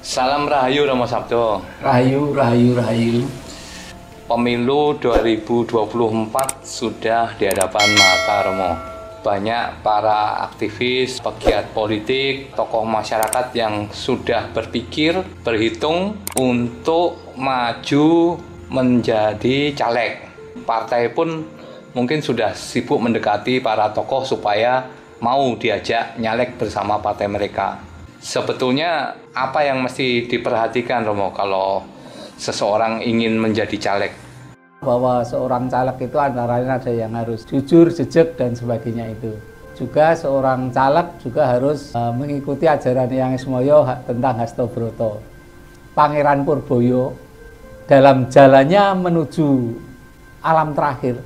Salam Rahayu Romo Sabdo. Rahayu, Rahayu, Rahayu. Pemilu 2024 sudah di hadapan mata Romo. Banyak para aktivis, pegiat politik, tokoh masyarakat yang sudah berpikir, berhitung untuk maju menjadi caleg. Partai pun mungkin sudah sibuk mendekati para tokoh supaya mau diajak nyalek bersama partai mereka. Sebetulnya apa yang mesti diperhatikan Romo kalau seseorang ingin menjadi caleg? Bahwa seorang caleg itu antara lain ada yang harus jujur, jejak, dan sebagainya itu. Juga seorang caleg juga harus mengikuti ajaran Hyang Ismoyo tentang Hastobroto. Pangeran Purboyo dalam jalannya menuju alam terakhir,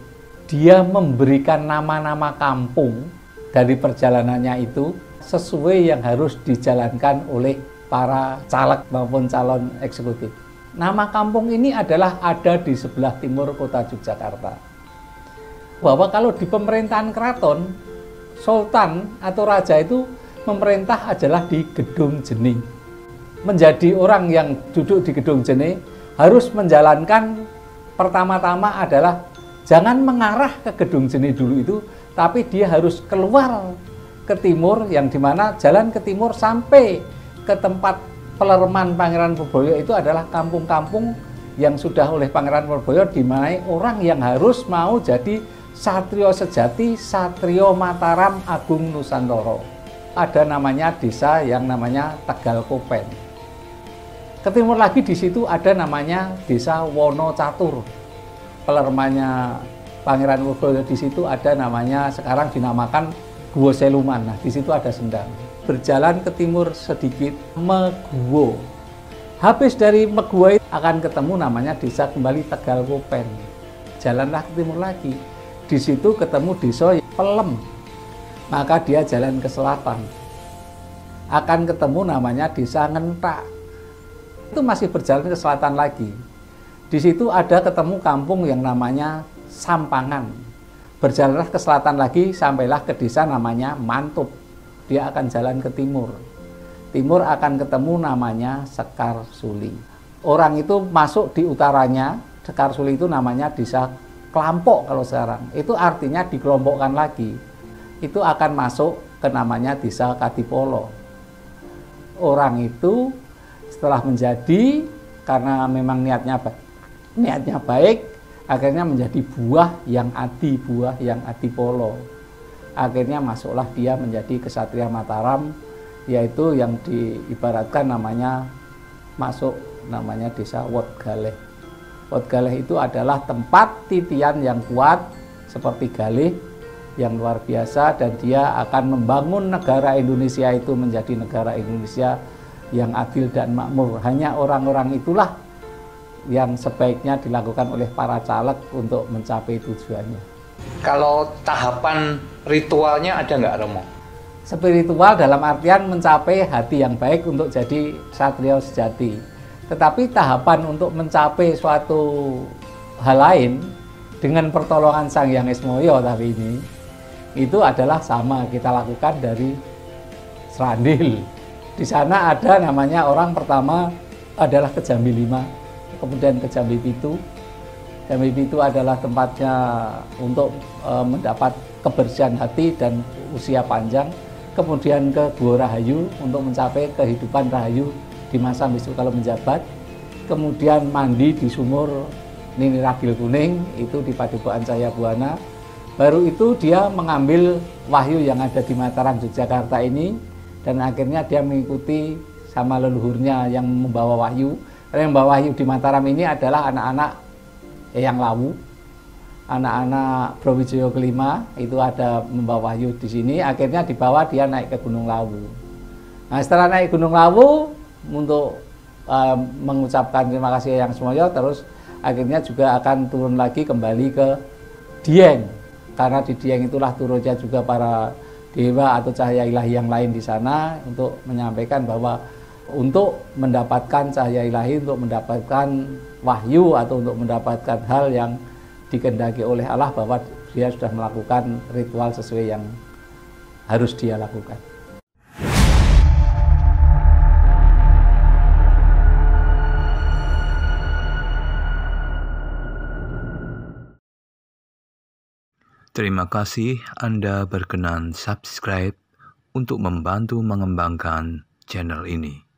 dia memberikan nama-nama kampung dari perjalanannya itu sesuai yang harus dijalankan oleh para caleg maupun calon eksekutif. Nama kampung ini adalah ada di sebelah timur kota Yogyakarta. Bahwa kalau di pemerintahan keraton, sultan atau raja itu memerintah adalah di Gedung Jene. Menjadi orang yang duduk di Gedung Jene harus menjalankan pertama-tama adalah jangan mengarah ke Gedung Jene dulu itu, tapi dia harus keluar ke timur, yang dimana jalan ke timur sampai ke tempat pelerman Pangeran Purboyo itu adalah kampung-kampung yang sudah oleh Pangeran Purboyo dimanai orang yang harus mau jadi satrio sejati, satrio Mataram Agung Nusantara. Ada namanya desa yang namanya Tegal Kopen. Ke timur lagi di situ ada namanya desa Wonocatur. Pelermannya Pangeran Purboyo di situ ada namanya, sekarang dinamakan Guwo Seluman. Nah, di situ ada sendang. Berjalan ke timur sedikit, Meguwo. Habis dari Meguwo akan ketemu namanya desa kembali Tegal Kopen. Jalanlah ke timur lagi. Di situ ketemu desa Pelem. Maka dia jalan ke selatan. Akan ketemu namanya desa Ngentak. Itu masih berjalan ke selatan lagi. Di situ ada ketemu kampung yang namanya Sampangan. Berjalanlah ke selatan lagi, sampailah ke desa namanya Mantup. Dia akan jalan ke timur. Timur akan ketemu namanya Sekarsuli. Orang itu masuk di utaranya, Sekarsuli itu namanya desa Kelampok kalau sekarang. Itu artinya dikelompokkan lagi. Itu akan masuk ke namanya desa Kadipolo. Orang itu setelah menjadi, karena memang niatnya baik, akhirnya menjadi buah yang Adipolo. Akhirnya masuklah dia menjadi kesatria Mataram, yaitu yang diibaratkan namanya namanya desa Wotgaleh. Wotgaleh itu adalah tempat titian yang kuat seperti Galih yang luar biasa, dan dia akan membangun negara Indonesia itu menjadi negara Indonesia yang adil dan makmur. Hanya orang-orang itulah yang sebaiknya dilakukan oleh para caleg untuk mencapai tujuannya. Kalau tahapan ritualnya ada nggak Romo? Spiritual dalam artian mencapai hati yang baik untuk jadi satrio sejati. Tetapi tahapan untuk mencapai suatu hal lain dengan pertolongan Sang Hyang Ismoyo tapi ini, itu adalah sama kita lakukan dari Srandil. Di sana ada namanya orang pertama adalah ke Jambi 5, kemudian ke Jambi Pitu. Jambi Pitu adalah tempatnya untuk mendapat kebersihan hati dan usia panjang. Kemudian ke Guwo Rahayu untuk mencapai kehidupan rahayu di masa besok kalau menjabat. Kemudian mandi di sumur Nini Ragil Kuning, itu di Padepokan Cahaya Buana. Baru itu dia mengambil wahyu yang ada di Mataram Yogyakarta ini, dan akhirnya dia mengikuti sama leluhurnya yang membawa wahyu. Karena yang membawa wahyu di Mataram ini adalah anak-anak Eyang Lawu, anak-anak Brawijaya kelima, itu ada membawa wahyu di sini. Akhirnya dibawa dia naik ke Gunung Lawu. Nah, setelah naik Gunung Lawu untuk mengucapkan terima kasih Hyang Ismoyo, terus akhirnya juga akan turun lagi kembali ke Dieng, karena di Dieng itulah turunnya juga para dewa atau cahaya ilahi yang lain di sana untuk menyampaikan bahwa untuk mendapatkan cahaya ilahi, untuk mendapatkan wahyu atau untuk mendapatkan hal yang dikehendaki oleh Allah, bahwa dia sudah melakukan ritual sesuai yang harus dia lakukan. Terima kasih Anda berkenan subscribe untuk membantu mengembangkan channel ini.